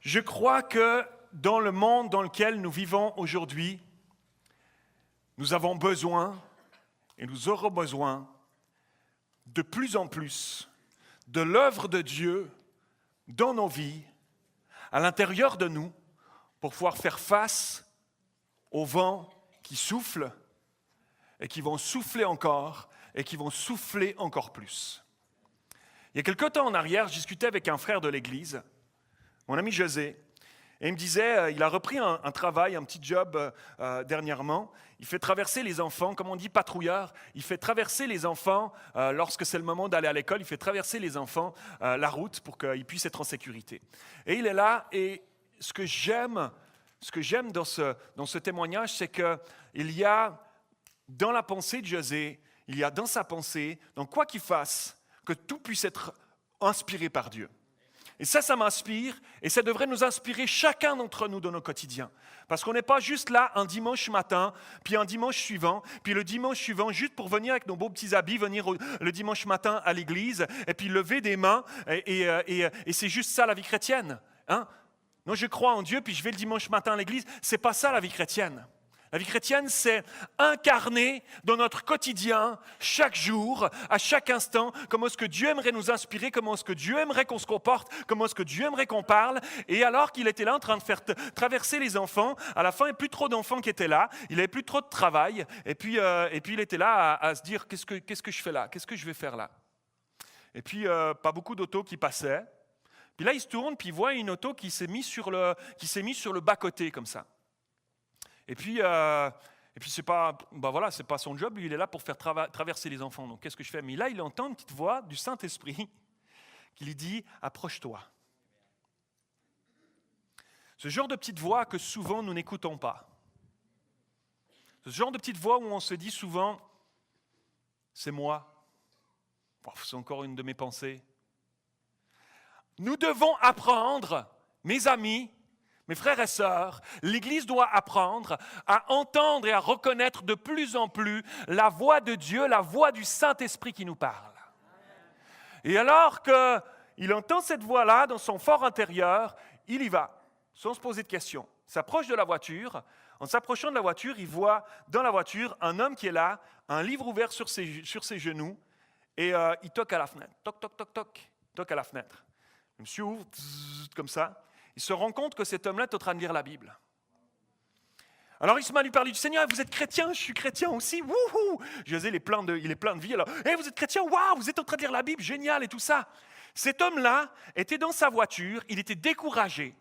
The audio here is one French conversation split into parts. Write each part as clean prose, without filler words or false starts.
Je crois que dans le monde dans lequel nous vivons aujourd'hui, nous avons besoin et nous aurons besoin de plus en plus de l'œuvre de Dieu dans nos vies, à l'intérieur de nous, pour pouvoir faire face aux vents qui soufflent et qui vont souffler encore et qui vont souffler encore plus. Il y a quelque temps en arrière, je discutais avec un frère de l'Église, mon ami José, et il me disait, il a repris un travail, un petit job dernièrement. Il fait traverser les enfants, comme on dit patrouilleur, il fait traverser les enfants lorsque c'est le moment d'aller à l'école, il fait traverser les enfants la route pour qu'ils puissent être en sécurité. Et il est là, et ce que j'aime dans ce témoignage, c'est qu'il y a dans la pensée de José, il y a dans sa pensée, dans quoi qu'il fasse, que tout puisse être inspiré par Dieu. Et ça m'inspire, et ça devrait nous inspirer chacun d'entre nous dans nos quotidiens. Parce qu'on n'est pas juste là un dimanche matin, puis un dimanche suivant, puis le dimanche suivant, juste pour venir avec nos beaux petits habits, venir le dimanche matin à l'église, et puis lever des mains, et c'est juste ça la vie chrétienne. Hein? Non, je crois en Dieu, puis je vais le dimanche matin à l'église. C'est pas ça la vie chrétienne. La vie chrétienne, c'est incarner dans notre quotidien, chaque jour, à chaque instant, comment est-ce que Dieu aimerait nous inspirer, comment est-ce que Dieu aimerait qu'on se comporte, comment est-ce que Dieu aimerait qu'on parle. Et alors qu'il était là en train de faire traverser les enfants, à la fin, il n'y avait plus trop d'enfants qui étaient là, il n'avait plus trop de travail, et puis il était là à se dire, qu'est-ce que je fais là, qu'est-ce que je vais faire là. Et puis, pas beaucoup d'autos qui passaient. Puis là, il se tourne, puis il voit une auto qui s'est mise sur le bas-côté, comme ça. Et puis c'est pas son job, lui, il est là pour faire traverser les enfants. Donc, qu'est-ce que je fais? Mais là, il entend une petite voix du Saint-Esprit qui lui dit « Approche-toi ». Ce genre de petite voix que souvent nous n'écoutons pas. Ce genre de petite voix où on se dit souvent « C'est moi ». C'est encore une de mes pensées. Nous devons apprendre, mes amis, mes frères et sœurs, l'Église doit apprendre à entendre et à reconnaître de plus en plus la voix de Dieu, la voix du Saint-Esprit qui nous parle. Et alors qu'il entend cette voix-là dans son fort intérieur, il y va, sans se poser de questions. Il s'approche de la voiture. En s'approchant de la voiture, il voit dans la voiture un homme qui est là, un livre ouvert sur ses genoux, et il toque à la fenêtre. Toc, toc, toc, toc, toque à la fenêtre. Le monsieur ouvre, comme ça. Il se rend compte que cet homme-là est en train de lire la Bible. Alors il se met à lui parler du Seigneur. Vous êtes chrétien? Je suis chrétien aussi. Wouhou! José, il est plein de vie. Alors, vous êtes chrétien? Waouh! Vous êtes en train de lire la Bible? Génial et tout ça. Cet homme-là était dans sa voiture. Il était découragé.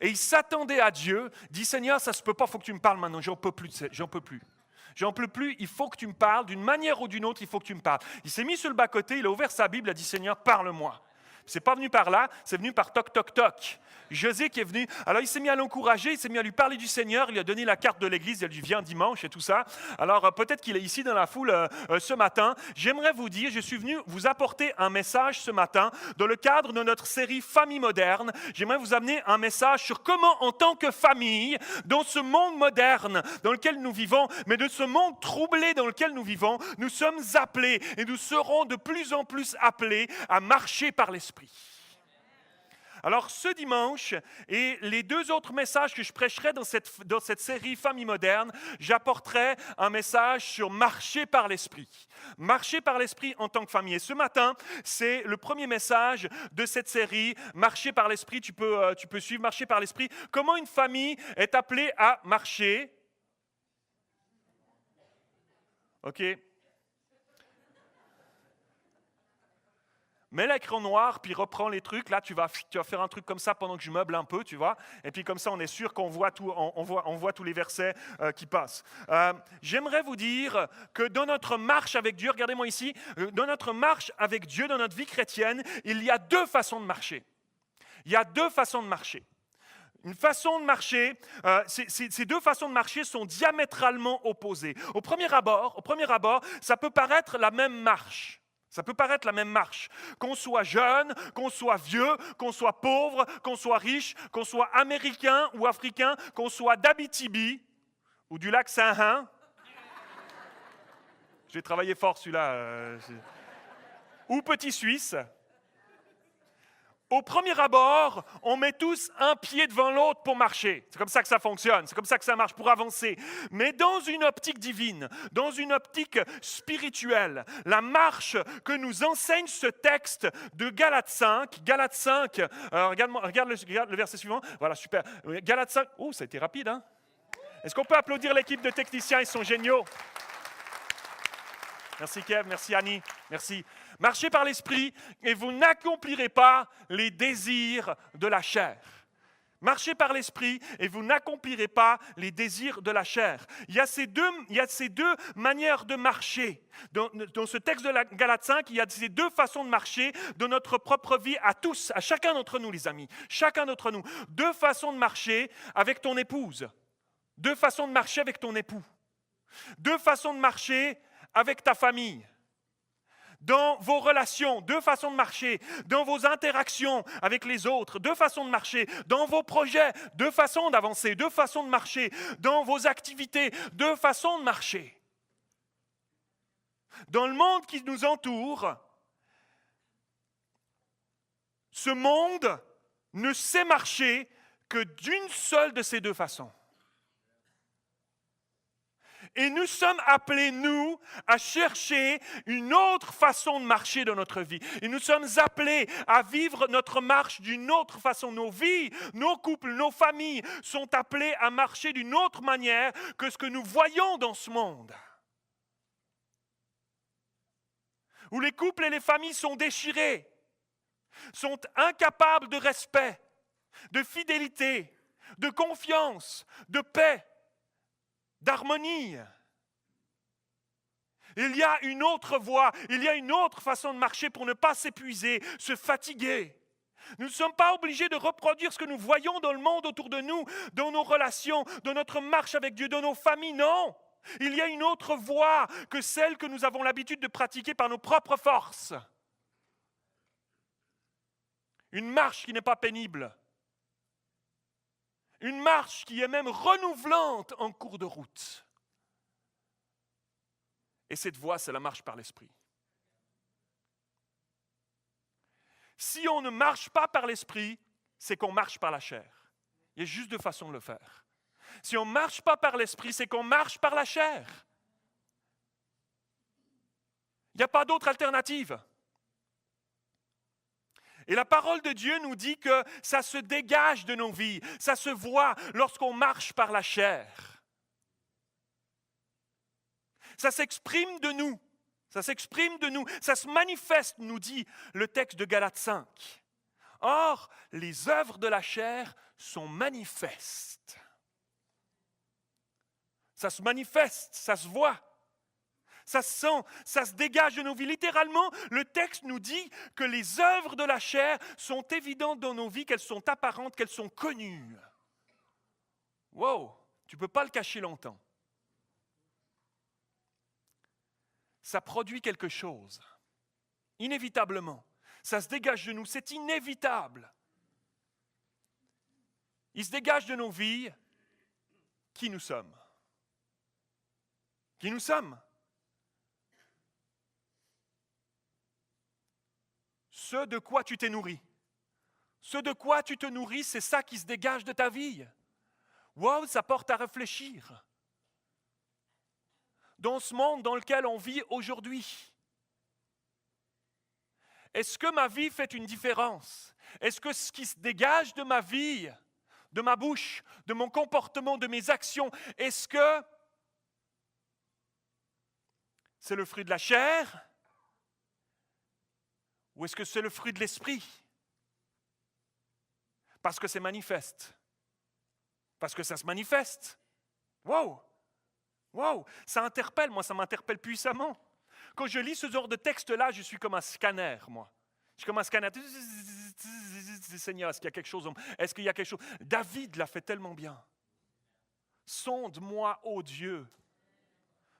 Et il s'attendait à Dieu. Dit Seigneur, ça se peut pas. Il faut que tu me parles maintenant. J'en peux plus. J'en peux plus. Il faut que tu me parles. D'une manière ou d'une autre, il faut que tu me parles. Il s'est mis sur le bas-côté. Il a ouvert sa Bible. Il a dit Seigneur, parle-moi. C'est pas venu par là, c'est venu par toc, toc, toc. José qui est venu, alors il s'est mis à l'encourager, il s'est mis à lui parler du Seigneur, il lui a donné la carte de l'église, il lui vient dimanche et tout ça. Alors peut-être qu'il est ici dans la foule ce matin. J'aimerais vous dire, je suis venu vous apporter un message ce matin dans le cadre de notre série Famille moderne. J'aimerais vous amener un message sur comment en tant que famille, dans ce monde moderne dans lequel nous vivons, mais de ce monde troublé dans lequel nous vivons, nous sommes appelés et nous serons de plus en plus appelés à marcher par l'Esprit. Alors ce dimanche et les deux autres messages que je prêcherai dans cette série Famille moderne, j'apporterai un message sur marcher par l'Esprit. Marcher par l'Esprit en tant que famille. Et ce matin, c'est le premier message de cette série, Marcher par l'Esprit. Tu peux suivre Marcher par l'Esprit. Comment une famille est appelée à marcher? OK. Mets l'écran noir, puis reprends les trucs. Là, tu vas faire un truc comme ça pendant que je meuble un peu, tu vois. Et puis comme ça, on est sûr qu'on voit on voit tous les versets qui passent. J'aimerais vous dire que dans notre marche avec Dieu, regardez-moi ici, dans notre marche avec Dieu, dans notre vie chrétienne, il y a deux façons de marcher. Il y a deux façons de marcher. Une façon de marcher, ces deux façons de marcher sont diamétralement opposées. Au premier abord, ça peut paraître la même marche. Ça peut paraître la même marche. Qu'on soit jeune, qu'on soit vieux, qu'on soit pauvre, qu'on soit riche, qu'on soit américain ou africain, qu'on soit d'Abitibi ou du lac Saint-Hein. J'ai travaillé fort celui-là. Ou petit Suisse. Au premier abord, on met tous un pied devant l'autre pour marcher. C'est comme ça que ça fonctionne, c'est comme ça que ça marche pour avancer. Mais dans une optique divine, dans une optique spirituelle, la marche que nous enseigne ce texte de Galates 5, regarde le verset suivant, voilà, super. Galates 5, ça a été rapide, hein? Est-ce qu'on peut applaudir l'équipe de techniciens, ils sont géniaux. Merci Kev, merci Annie, merci. Marchez par l'esprit et vous n'accomplirez pas les désirs de la chair. Marchez par l'esprit et vous n'accomplirez pas les désirs de la chair. Il y a ces deux manières de marcher. Dans ce texte de la Galates 5, il y a ces deux façons de marcher dans notre propre vie à tous, à chacun d'entre nous les amis, chacun d'entre nous. Deux façons de marcher avec ton épouse, deux façons de marcher avec ton époux, deux façons de marcher avec ta famille. Dans vos relations, deux façons de marcher. Dans vos interactions avec les autres, deux façons de marcher. Dans vos projets, deux façons d'avancer, deux façons de marcher. Dans vos activités, deux façons de marcher. Dans le monde qui nous entoure, ce monde ne sait marcher que d'une seule de ces deux façons. Et nous sommes appelés, nous, à chercher une autre façon de marcher dans notre vie. Et nous sommes appelés à vivre notre marche d'une autre façon. Nos vies, nos couples, nos familles sont appelés à marcher d'une autre manière que ce que nous voyons dans ce monde. Où les couples et les familles sont déchirés, sont incapables de respect, de fidélité, de confiance, de paix, d'harmonie. Il y a une autre voie, il y a une autre façon de marcher pour ne pas s'épuiser, se fatiguer. Nous ne sommes pas obligés de reproduire ce que nous voyons dans le monde autour de nous, dans nos relations, dans notre marche avec Dieu, dans nos familles, non. Il y a une autre voie que celle que nous avons l'habitude de pratiquer par nos propres forces. Une marche qui n'est pas pénible. Une marche qui est même renouvelante en cours de route. Et cette voie, c'est la marche par l'esprit. Si on ne marche pas par l'esprit, c'est qu'on marche par la chair. Il y a juste deux façons de le faire. Si on ne marche pas par l'esprit, c'est qu'on marche par la chair. Il n'y a pas d'autre alternative. Et la parole de Dieu nous dit que ça se dégage de nos vies, ça se voit lorsqu'on marche par la chair. Ça s'exprime de nous, ça se manifeste, nous dit le texte de Galates 5. Or, les œuvres de la chair sont manifestes. Ça se manifeste, ça se voit. Ça se sent, ça se dégage de nos vies. Littéralement, le texte nous dit que les œuvres de la chair sont évidentes dans nos vies, qu'elles sont apparentes, qu'elles sont connues. Wow, tu ne peux pas le cacher longtemps. Ça produit quelque chose, inévitablement. Ça se dégage de nous, c'est inévitable. Il se dégage de nos vies qui nous sommes. Qui nous sommes. Ce de quoi tu t'es nourri. Ce de quoi tu te nourris, c'est ça qui se dégage de ta vie. Wow, ça porte à réfléchir. Dans ce monde dans lequel on vit aujourd'hui, est-ce que ma vie fait une différence? Est-ce que ce qui se dégage de ma vie, de ma bouche, de mon comportement, de mes actions, est-ce que c'est le fruit de la chair? Ou est-ce que c'est le fruit de l'esprit? Parce que c'est manifeste. Parce que ça se manifeste. Wow! Wow! Ça interpelle, moi, ça m'interpelle puissamment. Quand je lis ce genre de texte-là, je suis comme un scanner, moi. Je suis comme un scanner. Seigneur, est-ce qu'il y a quelque chose? Est-ce qu'il y a quelque chose? David l'a fait tellement bien. Sonde-moi, ô Dieu.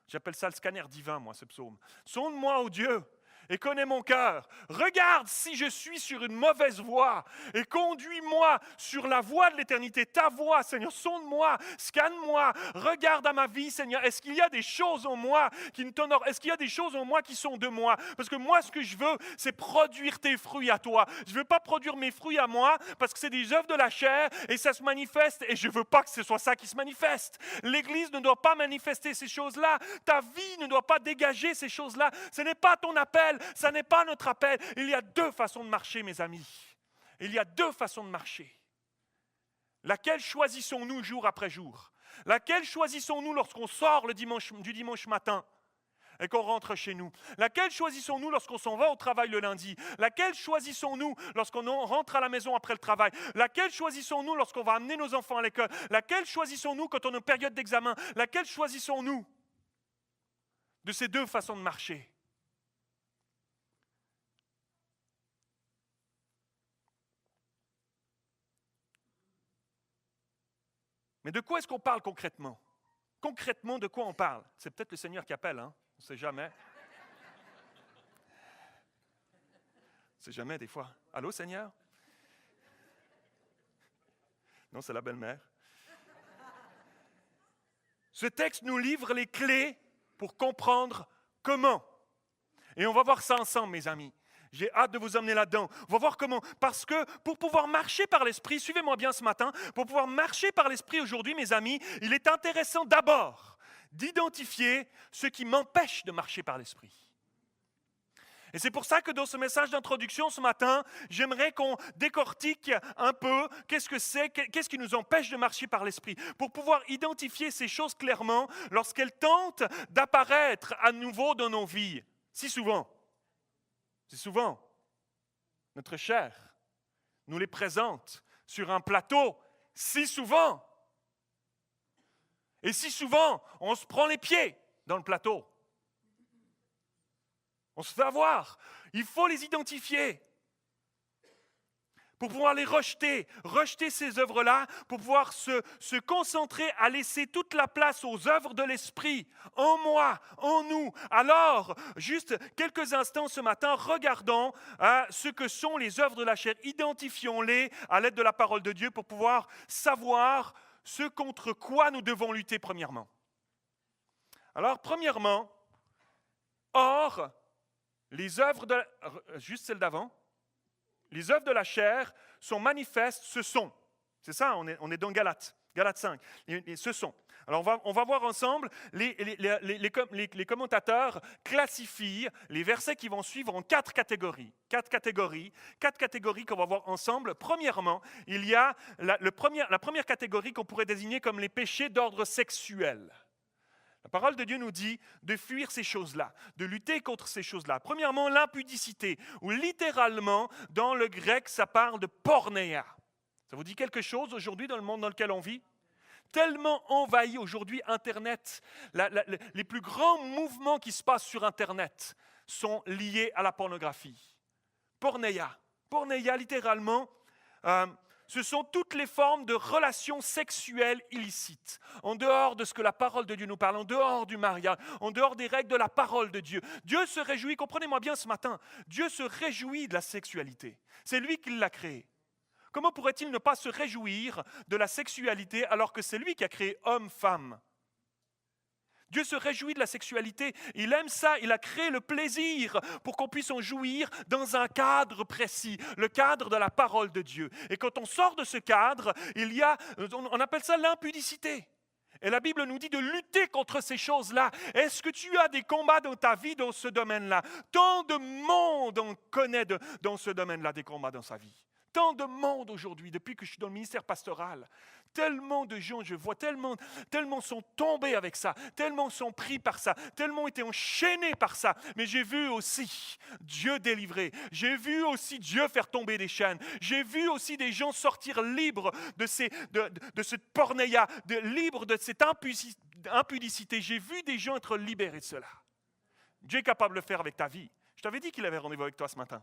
J'appelle ça le scanner divin, moi, ce psaume. Sonde-moi, ô Dieu, et connais mon cœur. Regarde si je suis sur une mauvaise voie et conduis-moi sur la voie de l'éternité. Ta voie, Seigneur, sonde-moi, scanne-moi, regarde à ma vie, Seigneur. Est-ce qu'il y a des choses en moi qui ne t'honorent? Est-ce qu'il y a des choses en moi qui sont de moi? Parce que moi, ce que je veux, c'est produire tes fruits à toi. Je ne veux pas produire mes fruits à moi parce que c'est des œuvres de la chair et ça se manifeste et je ne veux pas que ce soit ça qui se manifeste. L'Église ne doit pas manifester ces choses-là. Ta vie ne doit pas dégager ces choses-là. Ce n'est pas ton appel, ça n'est pas notre appel. Il y a deux façons de marcher, mes amis. Il y a deux façons de marcher. Laquelle choisissons-nous jour après jour? Laquelle choisissons-nous lorsqu'on sort du dimanche matin et qu'on rentre chez nous? Laquelle choisissons-nous lorsqu'on s'en va au travail le lundi? Laquelle choisissons-nous lorsqu'on rentre à la maison après le travail? Laquelle choisissons-nous lorsqu'on va amener nos enfants à l'école? Laquelle choisissons-nous quand on est en période d'examen? Laquelle choisissons-nous de ces deux façons de marcher? Mais de quoi est-ce qu'on parle concrètement? Concrètement, de quoi on parle? C'est peut-être le Seigneur qui appelle, hein? On ne sait jamais. On ne sait jamais des fois. Allô, Seigneur? Non, c'est la belle-mère. Ce texte nous livre les clés pour comprendre comment. Et on va voir ça ensemble, mes amis. J'ai hâte de vous emmener là-dedans. On va voir comment. Parce que pour pouvoir marcher par l'Esprit, suivez-moi bien ce matin, pour pouvoir marcher par l'Esprit aujourd'hui, mes amis, il est intéressant d'abord d'identifier ce qui m'empêche de marcher par l'Esprit. Et c'est pour ça que dans ce message d'introduction ce matin, j'aimerais qu'on décortique un peu qu'est-ce que c'est, qu'est-ce qui nous empêche de marcher par l'Esprit, pour pouvoir identifier ces choses clairement lorsqu'elles tentent d'apparaître à nouveau dans nos vies. Si souvent, notre chair nous les présente sur un plateau, si souvent. Et si souvent, on se prend les pieds dans le plateau. On se fait avoir. Il faut les identifier pour pouvoir les rejeter ces œuvres-là, pour pouvoir se concentrer à laisser toute la place aux œuvres de l'Esprit, en moi, en nous. Alors, juste quelques instants ce matin, regardons ce que sont les œuvres de la chair. Identifions-les à l'aide de la parole de Dieu pour pouvoir savoir ce contre quoi nous devons lutter premièrement. Alors, premièrement, or, les œuvres de... Juste celle d'avant. Les œuvres de la chair sont manifestes, ce sont. C'est ça, on est dans Galates 5. Ce sont. Alors on va voir ensemble, les commentateurs classifient les versets qui vont suivre en quatre catégories. Quatre catégories qu'on va voir ensemble. Premièrement, il y a la première catégorie qu'on pourrait désigner comme les péchés d'ordre sexuel. La parole de Dieu nous dit de fuir ces choses-là, de lutter contre ces choses-là. Premièrement, l'impudicité, ou littéralement, dans le grec, ça parle de pornéia. Ça vous dit quelque chose aujourd'hui dans le monde dans lequel on vit? Tellement envahi aujourd'hui Internet. Les plus grands mouvements qui se passent sur Internet sont liés à la pornographie. Pornéia. Pornéia, littéralement, ce sont toutes les formes de relations sexuelles illicites, en dehors de ce que la parole de Dieu nous parle, en dehors du mariage, en dehors des règles de la parole de Dieu. Dieu se réjouit, comprenez-moi bien ce matin, Dieu se réjouit de la sexualité. C'est lui qui l'a créée. Comment pourrait-il ne pas se réjouir de la sexualité alors que c'est lui qui a créé homme-femme? Dieu se réjouit de la sexualité, il aime ça, il a créé le plaisir pour qu'on puisse en jouir dans un cadre précis, le cadre de la parole de Dieu. Et quand on sort de ce cadre, on appelle ça l'impudicité. Et la Bible nous dit de lutter contre ces choses-là. Est-ce que tu as des combats dans ta vie dans ce domaine-là? Tant de monde en connaît dans ce domaine-là des combats dans sa vie. Tant de monde aujourd'hui, depuis que je suis dans le ministère pastoral, tellement de gens, je vois, tellement sont tombés avec ça, tellement sont pris par ça, tellement été enchaînés par ça. Mais j'ai vu aussi Dieu délivrer, j'ai vu aussi Dieu faire tomber des chaînes, j'ai vu aussi des gens sortir libres de cette pornéia, libres de cette impudicité. J'ai vu des gens être libérés de cela. Dieu est capable de le faire avec ta vie. Je t'avais dit qu'il avait rendez-vous avec toi ce matin.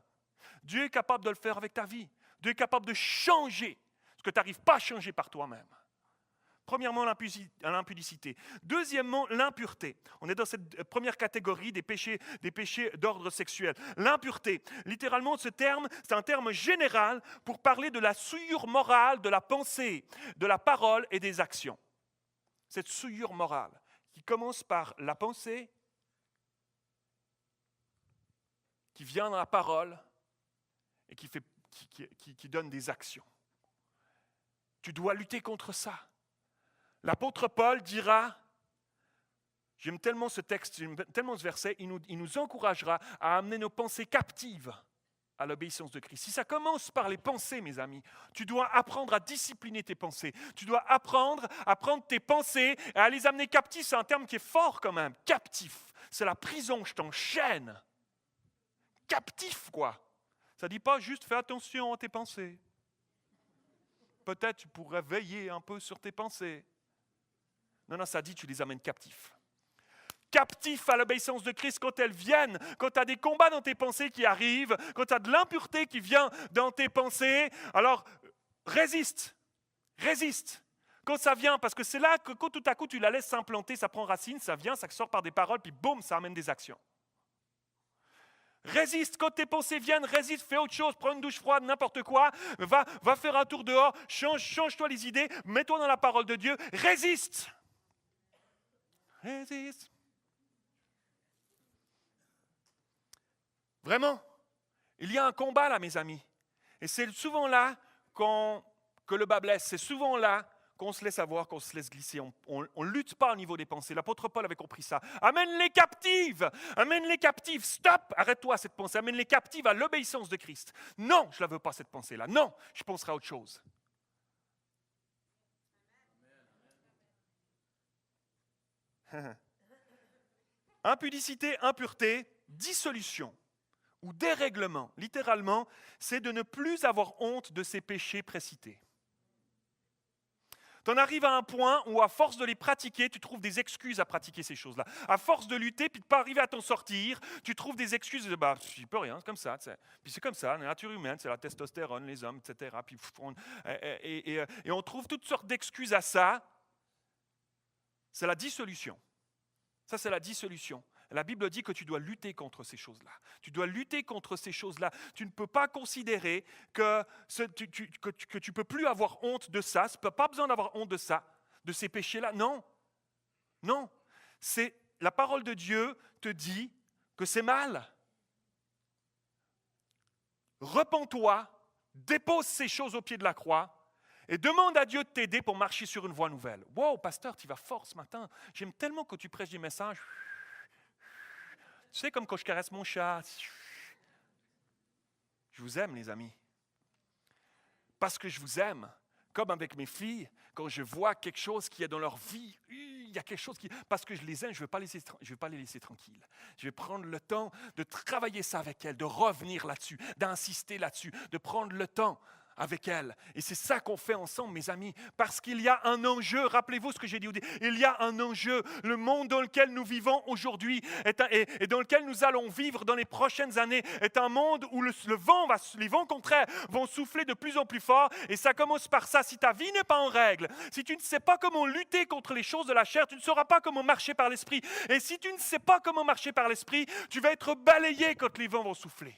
Dieu est capable de le faire avec ta vie. Dieu est capable de changer ce que tu n'arrives pas à changer par toi-même. Premièrement, l'impudicité. Deuxièmement, l'impureté. On est dans cette première catégorie des péchés d'ordre sexuel. L'impureté. Littéralement, ce terme, c'est un terme général pour parler de la souillure morale de la pensée, de la parole et des actions. Cette souillure morale qui commence par la pensée, qui vient dans la parole et qui donne des actions. Tu dois lutter contre ça. L'apôtre Paul dira, j'aime tellement ce texte, j'aime tellement ce verset, il nous encouragera à amener nos pensées captives à l'obéissance de Christ. Si ça commence par les pensées, mes amis, tu dois apprendre à discipliner tes pensées. Tu dois apprendre à prendre tes pensées et à les amener captifs. C'est un terme qui est fort quand même. Captif, c'est la prison, je t'enchaîne. Captif, quoi. Ça ne dit pas juste fais attention à tes pensées. Peut-être tu pourrais veiller un peu sur tes pensées. Non, ça dit tu les amènes captifs. Captifs à l'obéissance de Christ quand elles viennent, quand tu as des combats dans tes pensées qui arrivent, quand tu as de l'impureté qui vient dans tes pensées, alors résiste. Quand ça vient, parce que c'est là que quand tout à coup tu la laisses s'implanter, ça prend racine, ça vient, ça sort par des paroles, puis boum, ça amène des actions. Résiste, quand tes pensées viennent, résiste, fais autre chose, prends une douche froide, n'importe quoi, va faire un tour dehors, change-toi les idées, mets-toi dans la parole de Dieu, résiste. Vraiment, il y a un combat là, mes amis. Et c'est souvent là que le bas blesse, c'est souvent là qu'on se laisse avoir, qu'on se laisse glisser. On ne lutte pas au niveau des pensées. L'apôtre Paul avait compris ça. Amène-les captives. Stop, arrête-toi à cette pensée. Amène-les captives à l'obéissance de Christ. Non, je ne la veux pas cette pensée-là. Non, je penserai à autre chose. Impudicité, impureté, dissolution ou dérèglement. Littéralement, c'est de ne plus avoir honte de ses péchés précités. Tu en arrives à un point où, à force de les pratiquer, tu trouves des excuses à pratiquer ces choses-là. À force de lutter, puis de ne pas arriver à t'en sortir, tu trouves des excuses de « je peux rien, c'est comme ça ». Puis c'est comme ça, la nature humaine, c'est la testostérone, les hommes, etc. Puis et on trouve toutes sortes d'excuses à ça. C'est la dissolution. Ça, c'est la dissolution. La Bible dit que tu dois lutter contre ces choses-là. Tu dois lutter contre ces choses-là. Tu ne peux pas considérer que tu ne peux plus avoir honte de ça. Tu n'as pas besoin d'avoir honte de ça, de ces péchés-là. Non. La parole de Dieu te dit que c'est mal. Repens-toi, dépose ces choses au pied de la croix et demande à Dieu de t'aider pour marcher sur une voie nouvelle. Wow, pasteur, tu vas fort ce matin. J'aime tellement que tu prêches des messages. Tu sais, comme quand je caresse mon chat. Je vous aime, les amis. Parce que je vous aime. Comme avec mes filles, quand je vois quelque chose qui est dans leur vie, il y a quelque chose qui... Parce que je les aime, je ne vais pas les laisser tranquilles. Je vais prendre le temps de travailler ça avec elles, de revenir là-dessus, d'insister là-dessus, de prendre le temps avec elle. Et c'est ça qu'on fait ensemble, mes amis, parce qu'il y a un enjeu. Rappelez-vous ce que j'ai dit. Il y a un enjeu. Le monde dans lequel nous vivons aujourd'hui et dans lequel nous allons vivre dans les prochaines années est un monde où les vents contraires vont souffler de plus en plus fort. Et ça commence par ça. Si ta vie n'est pas en règle, si tu ne sais pas comment lutter contre les choses de la chair, tu ne sauras pas comment marcher par l'esprit. Et si tu ne sais pas comment marcher par l'esprit, tu vas être balayé quand les vents vont souffler.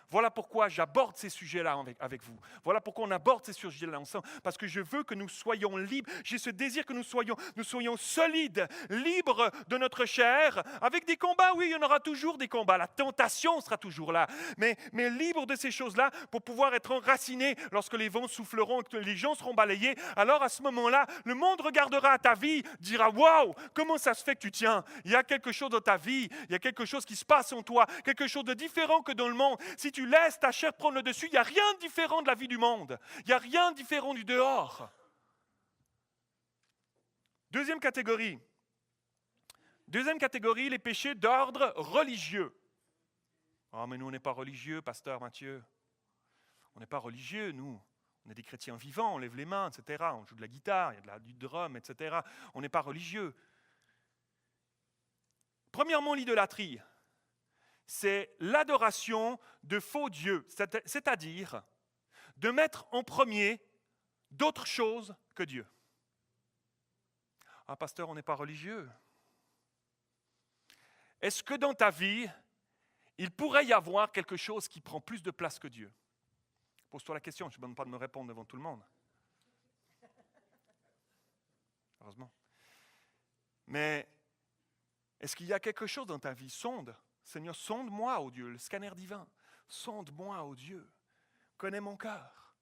Voilà pourquoi j'aborde ces sujets-là avec vous. Voilà pourquoi on aborde ces sujets-là ensemble. Parce que je veux que nous soyons libres. J'ai ce désir que nous soyons solides, libres de notre chair. Avec des combats, oui, il y en aura toujours des combats. La tentation sera toujours là. Mais libres de ces choses-là pour pouvoir être enracinés lorsque les vents souffleront et que les gens seront balayés. Alors à ce moment-là, le monde regardera à ta vie, dira « Waouh, comment ça se fait que tu tiens ?» Il y a quelque chose dans ta vie, il y a quelque chose qui se passe en toi, quelque chose de différent que dans le monde. Si tu laisses ta chair prendre le dessus, il n'y a rien de différent de la vie du monde. Il n'y a rien de différent du dehors. Deuxième catégorie, les péchés d'ordre religieux. Ah, mais nous, on n'est pas religieux, pasteur Mathieu. On n'est pas religieux, nous. On est des chrétiens vivants, on lève les mains, etc. On joue de la guitare, il y a du drum, etc. On n'est pas religieux. Premièrement, l'idolâtrie. C'est l'adoration de faux dieux, c'est-à-dire de mettre en premier d'autres choses que Dieu. Ah, pasteur, on n'est pas religieux. Est-ce que dans ta vie, il pourrait y avoir quelque chose qui prend plus de place que Dieu? Pose-toi la question, je ne demande pas de me répondre devant tout le monde. Heureusement. Mais est-ce qu'il y a quelque chose dans ta vie? Sonde. Seigneur, sonde-moi, ô Dieu, le scanner divin. Sonde-moi, ô Dieu. Connais mon cœur.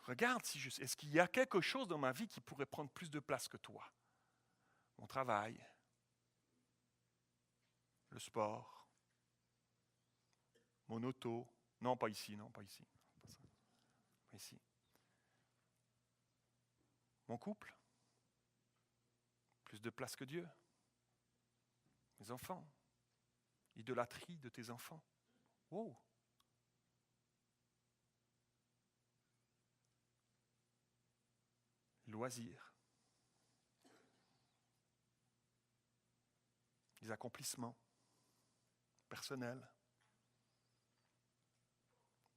Regarde si est-ce qu'il y a quelque chose dans ma vie qui pourrait prendre plus de place que toi? Mon travail, le sport, mon auto. Non, pas ici, non, pas ici. Pas ici. Mon couple, plus de place que Dieu. Mes enfants, idolâtrie de tes enfants. Oh! Loisirs. Les accomplissements personnels.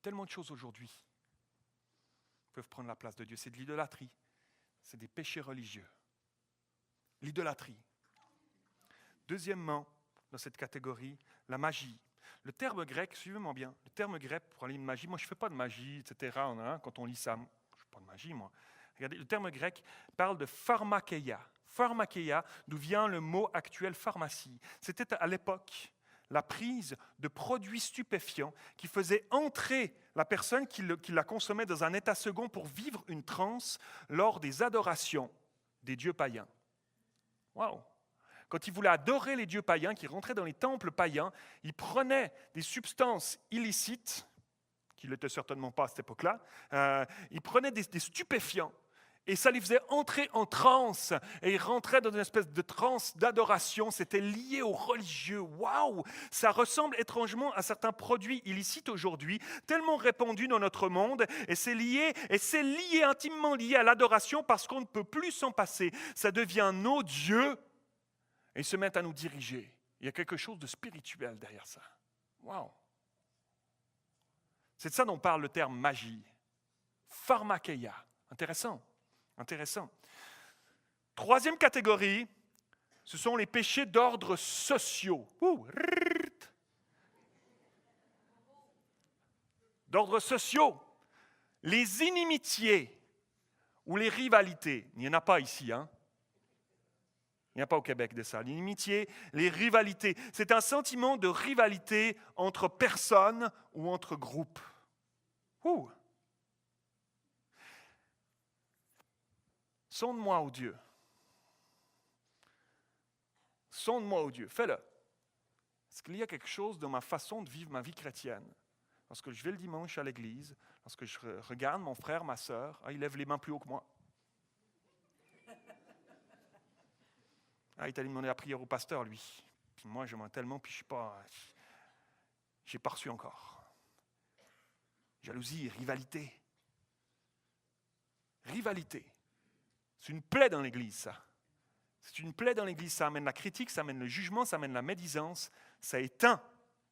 Tellement de choses aujourd'hui peuvent prendre la place de Dieu. C'est de l'idolâtrie. C'est des péchés religieux. L'idolâtrie. Deuxièmement, dans cette catégorie, la magie. Le terme grec, suivez-moi bien, le terme grec pour parler de magie, moi je ne fais pas de magie, etc. Quand on lit ça, je ne fais pas de magie, moi. Regardez, le terme grec parle de pharmakeia. Pharmakeia, d'où vient le mot actuel pharmacie. C'était à l'époque la prise de produits stupéfiants qui faisait entrer la personne qui la consommait dans un état second pour vivre une transe lors des adorations des dieux païens. Waouh! Quand ils voulaient adorer les dieux païens, qui rentraient dans les temples païens, ils prenaient des substances illicites, qui ne l'étaient certainement pas à cette époque-là, ils prenaient des stupéfiants, et ça les faisait entrer en transe, et ils rentraient dans une espèce de transe d'adoration, c'était lié aux religieux. Waouh! Ça ressemble étrangement à certains produits illicites aujourd'hui, tellement répandus dans notre monde, et c'est lié, intimement lié à l'adoration, parce qu'on ne peut plus s'en passer. Ça devient nos dieux, et ils se mettent à nous diriger. Il y a quelque chose de spirituel derrière ça. Waouh! C'est de ça dont parle le terme magie. Pharmakeia. Intéressant. Intéressant. Troisième catégorie, ce sont les péchés d'ordre sociaux. D'ordre sociaux. Les inimitiés ou les rivalités. Il n'y en a pas ici, hein? Il n'y a pas au Québec de ça. L'inimitié, les rivalités. C'est un sentiment de rivalité entre personnes ou entre groupes. Sonde-moi, ô Dieu. Sonde-moi, ô Dieu. Fais-le. Est-ce qu'il y a quelque chose dans ma façon de vivre ma vie chrétienne? Lorsque je vais le dimanche à l'église, lorsque je regarde mon frère, ma sœur, il lève les mains plus haut que moi. Il est allé demander la prière au pasteur, lui. Puis moi, j'aimerais tellement, puis je n'ai pas reçu encore. Jalousie, rivalité. Rivalité. C'est une plaie dans l'Église, ça. C'est une plaie dans l'Église. Ça amène la critique, ça amène le jugement, ça amène la médisance. Ça éteint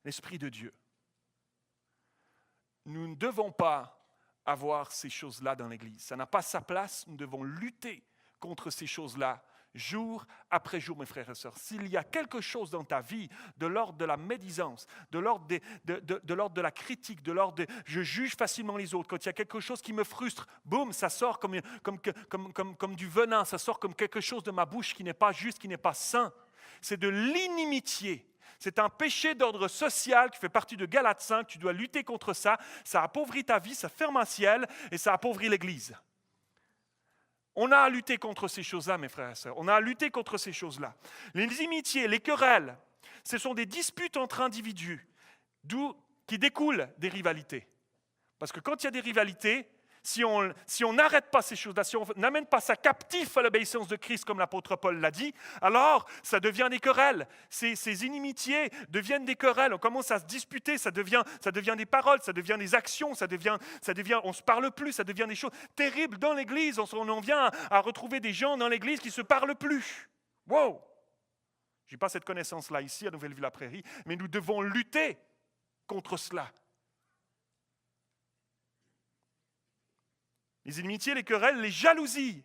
l'Esprit de Dieu. Nous ne devons pas avoir ces choses-là dans l'Église. Ça n'a pas sa place. Nous devons lutter contre ces choses-là, jour après jour, mes frères et sœurs. S'il y a quelque chose dans ta vie de l'ordre de la médisance, de l'ordre de la critique, de l'ordre de je juge facilement les autres, quand il y a quelque chose qui me frustre, boum, ça sort comme du venin, ça sort comme quelque chose de ma bouche qui n'est pas juste, qui n'est pas sain. C'est de l'inimitié. C'est un péché d'ordre social qui fait partie de Galates 5. Tu dois lutter contre ça. Ça appauvrit ta vie, ça ferme un ciel et ça appauvrit l'Église. On a à lutter contre ces choses-là, mes frères et sœurs. On a à lutter contre ces choses-là. Les inimitiés, les querelles, ce sont des disputes entre individus qui découlent des rivalités. Parce que quand il y a des rivalités, si on n'arrête pas ces choses-là, si on n'amène pas ça captif à l'obéissance de Christ, comme l'apôtre Paul l'a dit, alors ça devient des querelles. Ces inimitiés deviennent des querelles. On commence à se disputer, ça devient des paroles, ça devient des actions, ça devient, on ne se parle plus, ça devient des choses terribles dans l'Église. On en vient à retrouver des gens dans l'Église qui ne se parlent plus. Wow! Je n'ai pas cette connaissance-là ici à Nouvelle-Ville-la-Prairie, mais nous devons lutter contre cela. Les inimitiés, les querelles, les jalousies.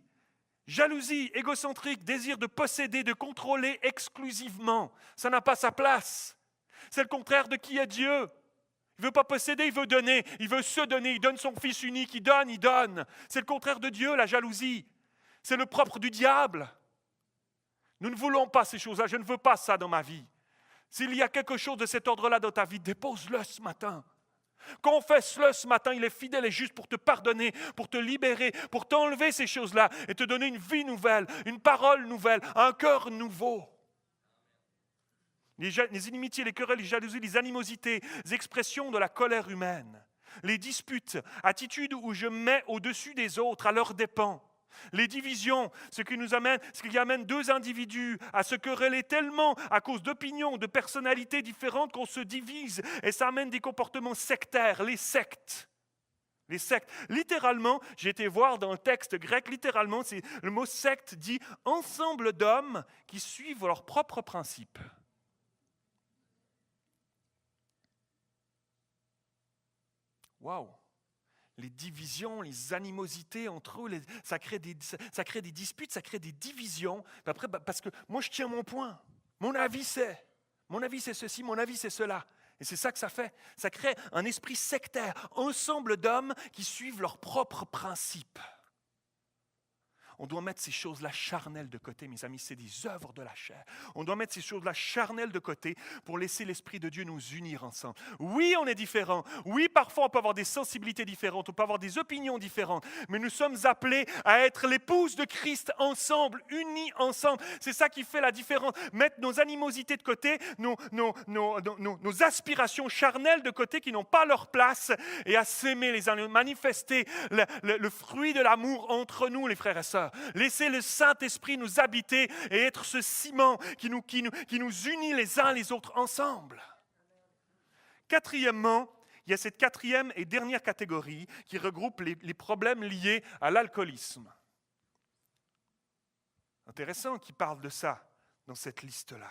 Jalousie, égocentrique, désir de posséder, de contrôler exclusivement. Ça n'a pas sa place. C'est le contraire de qui est Dieu. Il ne veut pas posséder, il veut donner. Il veut se donner. Il donne son Fils unique. Il donne, il donne. C'est le contraire de Dieu, la jalousie. C'est le propre du diable. Nous ne voulons pas ces choses-là. Je ne veux pas ça dans ma vie. S'il y a quelque chose de cet ordre-là dans ta vie, dépose-le ce matin. Confesse-le ce matin, il est fidèle et juste pour te pardonner, pour te libérer, pour t'enlever ces choses-là et te donner une vie nouvelle, une parole nouvelle, un cœur nouveau. Les inimitiés, les querelles, les jalousies, les animosités, les expressions de la colère humaine, les disputes, attitudes où je mets au-dessus des autres à leurs dépens. Les divisions, ce qui amène deux individus à se quereller tellement à cause d'opinions, de personnalités différentes qu'on se divise et ça amène des comportements sectaires, les sectes. Les sectes. Littéralement, j'ai été voir dans le texte grec, littéralement, le mot secte dit ensemble d'hommes qui suivent leurs propres principes. Waouh! Les divisions, les animosités entre eux, ça crée des disputes, ça crée des divisions. Puis après, parce que moi, je tiens mon point. Mon avis, c'est ceci, mon avis, c'est cela. Et c'est ça que ça fait. Ça crée un esprit sectaire, ensemble d'hommes qui suivent leurs propres principes. On doit mettre ces choses-là charnelles de côté, mes amis, c'est des œuvres de la chair. On doit mettre ces choses-là charnelles de côté pour laisser l'Esprit de Dieu nous unir ensemble. Oui, on est différents. Oui, parfois on peut avoir des sensibilités différentes, on peut avoir des opinions différentes, mais nous sommes appelés à être l'épouse de Christ ensemble, unis ensemble. C'est ça qui fait la différence. Mettre nos animosités de côté, nos aspirations charnelles de côté qui n'ont pas leur place et à s'aimer les uns, manifester le fruit de l'amour entre nous, les frères et sœurs. Laisser le Saint-Esprit nous habiter et être ce ciment qui nous unit les uns les autres ensemble. Quatrièmement, il y a cette quatrième et dernière catégorie qui regroupe les problèmes liés à l'alcoolisme. Intéressant qu'il parle de ça dans cette liste-là.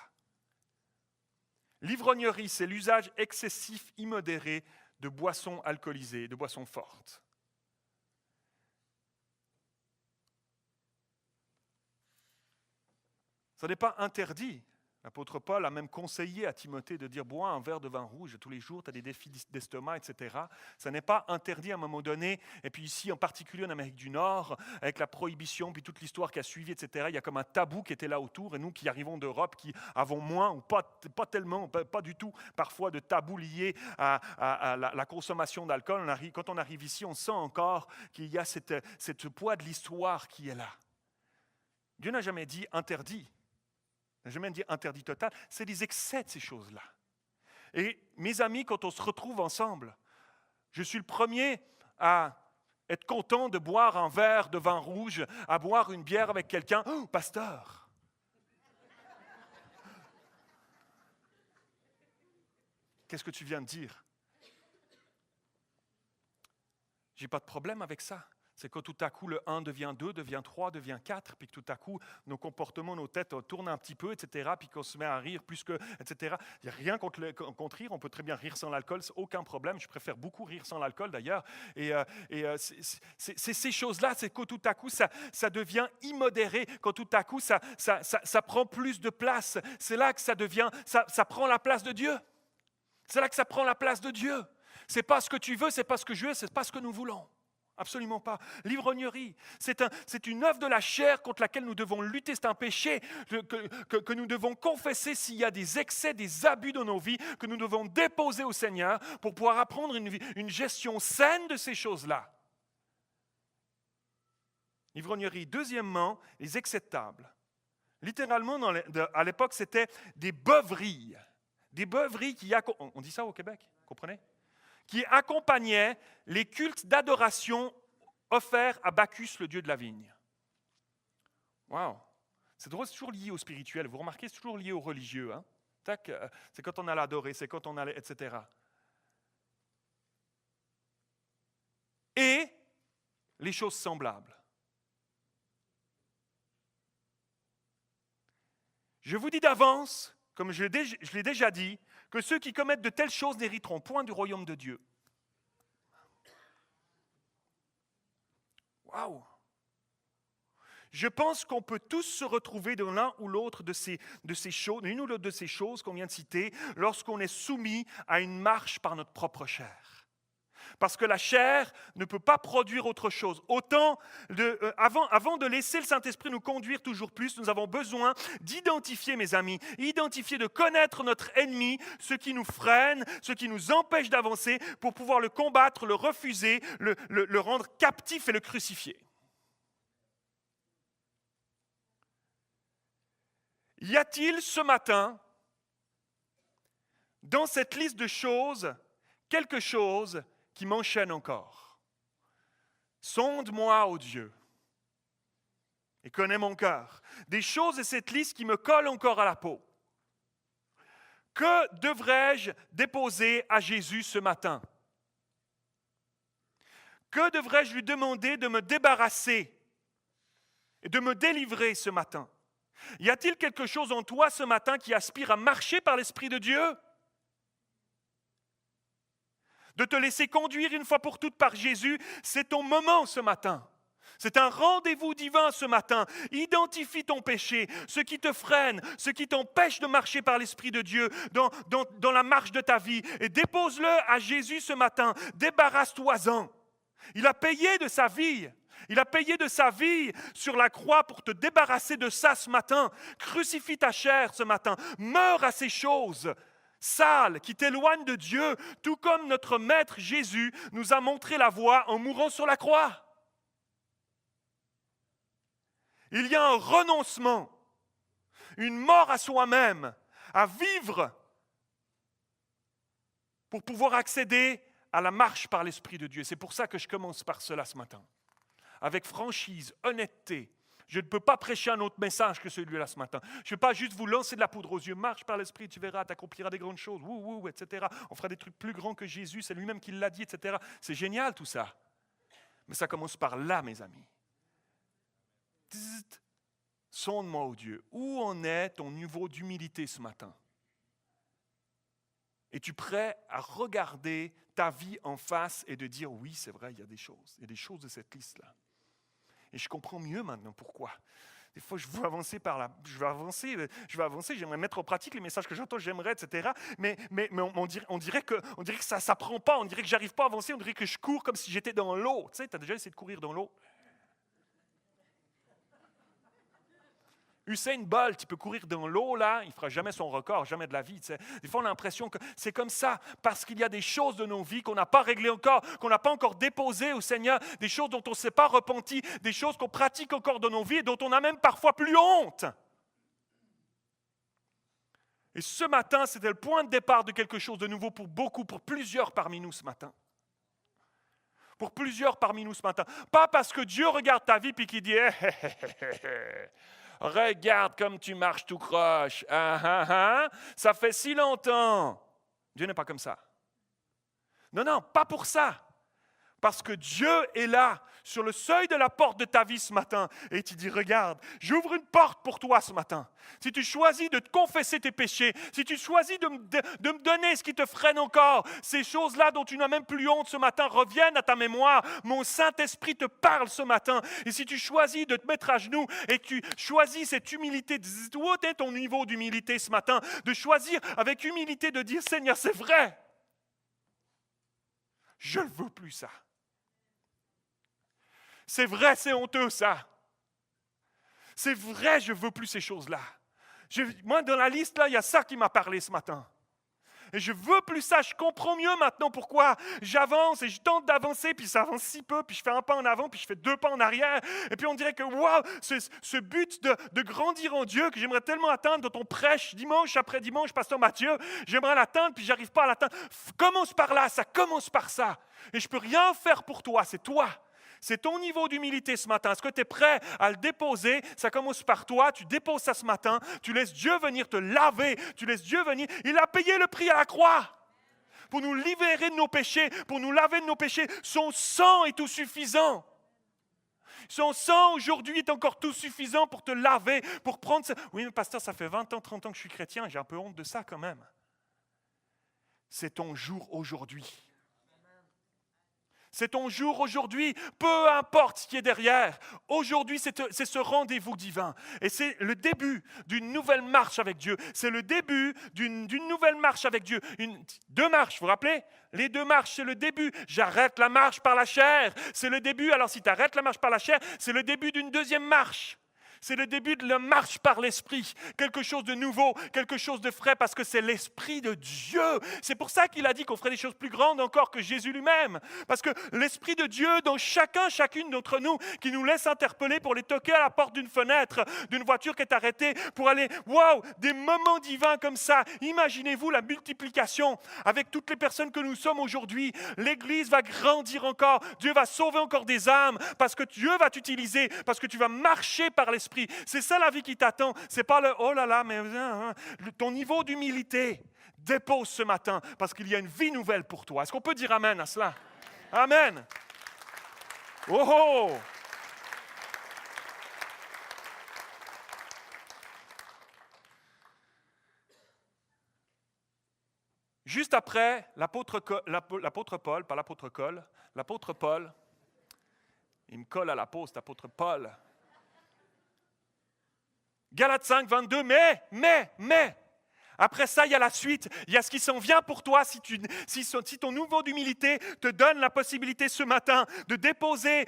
L'ivrognerie, c'est l'usage excessif, immodéré de boissons alcoolisées, de boissons fortes. Ce n'est pas interdit. L'apôtre Paul a même conseillé à Timothée de dire « bois un verre de vin rouge tous les jours, tu as des défis d'estomac, etc. » Ce n'est pas interdit à un moment donné. Et puis ici, en particulier en Amérique du Nord, avec la prohibition, puis toute l'histoire qui a suivi, etc., il y a comme un tabou qui était là autour. Et nous qui arrivons d'Europe, qui avons moins, ou pas tellement, pas du tout, parfois de tabous liés à la consommation d'alcool, quand on arrive ici, on sent encore qu'il y a cette poids de l'histoire qui est là. Dieu n'a jamais dit interdit. Je vais même dire interdit total, c'est des excès de ces choses-là. Et mes amis, quand on se retrouve ensemble, je suis le premier à être content de boire un verre de vin rouge, à boire une bière avec quelqu'un. Oh, pasteur! Qu'est-ce que tu viens de dire? J'ai pas de problème avec ça. C'est quand tout à coup le 1 devient 2, devient 3, devient 4, puis que tout à coup nos comportements, nos têtes tournent un petit peu, etc., puis qu'on se met à rire plus que, etc. Il n'y a rien contre rire, on peut très bien rire sans l'alcool, c'est aucun problème, je préfère beaucoup rire sans l'alcool d'ailleurs. Et c'est ces choses-là, c'est quand tout à coup ça devient immodéré, quand tout à coup ça prend plus de place, c'est là que ça prend la place de Dieu. C'est là que ça prend la place de Dieu. C'est pas ce que tu veux, c'est pas ce que je veux, c'est pas ce que nous voulons. Absolument pas. L'ivrognerie, c'est une œuvre de la chair contre laquelle nous devons lutter. C'est un péché que nous devons confesser s'il y a des excès, des abus dans nos vies, que nous devons déposer au Seigneur pour pouvoir apprendre une gestion saine de ces choses-là. L'ivrognerie. Deuxièmement, les excès de table. Littéralement, à l'époque, c'était des beuveries. Des beuveries qui... On dit ça au Québec, comprenez ? Qui accompagnait les cultes d'adoration offerts à Bacchus, le dieu de la vigne. Waouh! C'est drôle, c'est toujours lié au spirituel. Vous remarquez, c'est toujours lié au religieux. Hein? Tac, c'est quand on allait adorer, c'est quand on allait, etc. Et les choses semblables. Je vous dis d'avance, comme je l'ai déjà dit, que ceux qui commettent de telles choses n'hériteront point du royaume de Dieu. Waouh! Je pense qu'on peut tous se retrouver dans l'un ou l'autre de ces choses, une ou l'autre de ces choses qu'on vient de citer, lorsqu'on est soumis à une marche par notre propre chair. Parce que la chair ne peut pas produire autre chose. Avant de laisser le Saint-Esprit nous conduire toujours plus, nous avons besoin d'identifier, mes amis, de connaître notre ennemi, ce qui nous freine, ce qui nous empêche d'avancer, pour pouvoir le combattre, le refuser, le rendre captif et le crucifier. Y a-t-il ce matin, dans cette liste de choses, quelque chose qui m'enchaîne encore? Sonde-moi, ô Dieu, et connais mon cœur. Des choses de cette liste qui me collent encore à la peau. Que devrais-je déposer à Jésus ce matin? Que devrais-je lui demander de me débarrasser et de me délivrer ce matin? Y a-t-il quelque chose en toi ce matin qui aspire à marcher par l'Esprit de Dieu? De te laisser conduire une fois pour toutes par Jésus, c'est ton moment ce matin. C'est un rendez-vous divin ce matin. Identifie ton péché, ce qui te freine, ce qui t'empêche de marcher par l'Esprit de Dieu dans la marche de ta vie, et dépose-le à Jésus ce matin. Débarrasse-toi-en. Il a payé de sa vie. Il a payé de sa vie sur la croix pour te débarrasser de ça ce matin. Crucifie ta chair ce matin. Meurs à ces choses sales qui t'éloignent de Dieu, tout comme notre Maître Jésus nous a montré la voie en mourant sur la croix. Il y a un renoncement, une mort à soi-même, à vivre pour pouvoir accéder à la marche par l'Esprit de Dieu. C'est pour ça que je commence par cela ce matin. Avec franchise, honnêteté. Je ne peux pas prêcher un autre message que celui-là ce matin. Je ne vais pas juste vous lancer de la poudre aux yeux. Marche par l'Esprit, tu verras, tu accompliras des grandes choses. Etc. On fera des trucs plus grands que Jésus, c'est lui-même qui l'a dit, etc. C'est génial tout ça. Mais ça commence par là, mes amis. Sonde-moi, ô Dieu, où en est ton niveau d'humilité ce matin? Es-tu prêt à regarder ta vie en face et de dire, oui, c'est vrai, il y a des choses de cette liste-là. Et je comprends mieux maintenant pourquoi. Des fois, je veux avancer je veux avancer, j'aimerais mettre en pratique les messages que j'entends, j'aimerais, etc. Mais on dirait que ça ne prend pas, on dirait que je n'arrive pas à avancer, on dirait que je cours comme si j'étais dans l'eau. Tu sais, tu as déjà essayé de courir dans l'eau? Usain Bolt, il peut courir dans l'eau, là, il ne fera jamais son record, jamais de la vie. Tu sais. Des fois, on a l'impression que c'est comme ça, parce qu'il y a des choses de nos vies qu'on n'a pas réglées encore, qu'on n'a pas encore déposées au Seigneur, des choses dont on ne s'est pas repenti, des choses qu'on pratique encore dans nos vies et dont on a même parfois plus honte. Et ce matin, c'était le point de départ de quelque chose de nouveau pour beaucoup, pour plusieurs parmi nous ce matin. Pour plusieurs parmi nous ce matin. Pas parce que Dieu regarde ta vie et qu'il dit regarde comme tu marches tout croche. Ça fait si longtemps. Dieu n'est pas comme ça. Non, pas pour ça. Parce que Dieu est là, sur le seuil de la porte de ta vie ce matin, et tu dis, regarde, j'ouvre une porte pour toi ce matin. Si tu choisis de te confesser tes péchés, si tu choisis de me donner ce qui te freine encore, ces choses-là dont tu n'as même plus honte ce matin reviennent à ta mémoire. Mon Saint-Esprit te parle ce matin. Et si tu choisis de te mettre à genoux et que tu choisis cette humilité, où est ton niveau d'humilité ce matin? De choisir avec humilité de dire, Seigneur, c'est vrai. Je ne veux plus ça. C'est vrai, c'est honteux ça. C'est vrai, je ne veux plus ces choses-là. Moi, dans la liste, là, il y a ça qui m'a parlé ce matin. Et je ne veux plus ça. Je comprends mieux maintenant pourquoi j'avance et je tente d'avancer, puis ça avance si peu, puis je fais un pas en avant, puis je fais 2 pas en arrière. Et puis on dirait que, waouh, ce but de grandir en Dieu que j'aimerais tellement atteindre dont on prêche dimanche après dimanche, Pasteur Mathieu, j'aimerais l'atteindre, puis je n'arrive pas à l'atteindre. Commence par là, ça commence par ça. Et je ne peux rien faire pour toi, c'est toi. C'est ton niveau d'humilité ce matin. Est-ce que tu es prêt à le déposer? Ça commence par toi. Tu déposes ça ce matin. Tu laisses Dieu venir te laver. Tu laisses Dieu venir. Il a payé le prix à la croix pour nous libérer de nos péchés, pour nous laver de nos péchés. Son sang est tout suffisant. Son sang aujourd'hui est encore tout suffisant pour te laver, pour prendre ça. Oui, mais pasteur, ça fait 20 ans, 30 ans que je suis chrétien. J'ai un peu honte de ça quand même. C'est ton jour aujourd'hui. C'est ton jour aujourd'hui, peu importe ce qui est derrière. Aujourd'hui, c'est ce rendez-vous divin. Et c'est le début d'une nouvelle marche avec Dieu. C'est le début d'une nouvelle marche avec Dieu. Deux marches, vous vous rappelez? Les deux marches, c'est le début. J'arrête la marche par la chair. C'est le début. Alors si tu arrêtes la marche par la chair, c'est le début d'une deuxième marche. C'est le début de la marche par l'Esprit. Quelque chose de nouveau, quelque chose de frais, parce que c'est l'Esprit de Dieu. C'est pour ça qu'il a dit qu'on ferait des choses plus grandes encore que Jésus lui-même. Parce que l'Esprit de Dieu, dans chacune d'entre nous, qui nous laisse interpeller pour les toquer à la porte d'une fenêtre, d'une voiture qui est arrêtée, pour aller, waouh, des moments divins comme ça. Imaginez-vous la multiplication avec toutes les personnes que nous sommes aujourd'hui. L'Église va grandir encore. Dieu va sauver encore des âmes, parce que Dieu va t'utiliser, parce que tu vas marcher par l'Esprit. C'est ça la vie qui t'attend. C'est pas le oh là là, mais ton niveau d'humilité dépose ce matin parce qu'il y a une vie nouvelle pour toi. Est-ce qu'on peut dire amen à cela? Amen. Oh oh. Juste après, l'apôtre Paul, pas l'apôtre Cole, l'apôtre Paul, il me colle à la peau, cet apôtre Paul. Galates 5, 22, mais, après ça, il y a la suite, il y a ce qui s'en vient pour toi si ton niveau d'humilité te donne la possibilité ce matin de déposer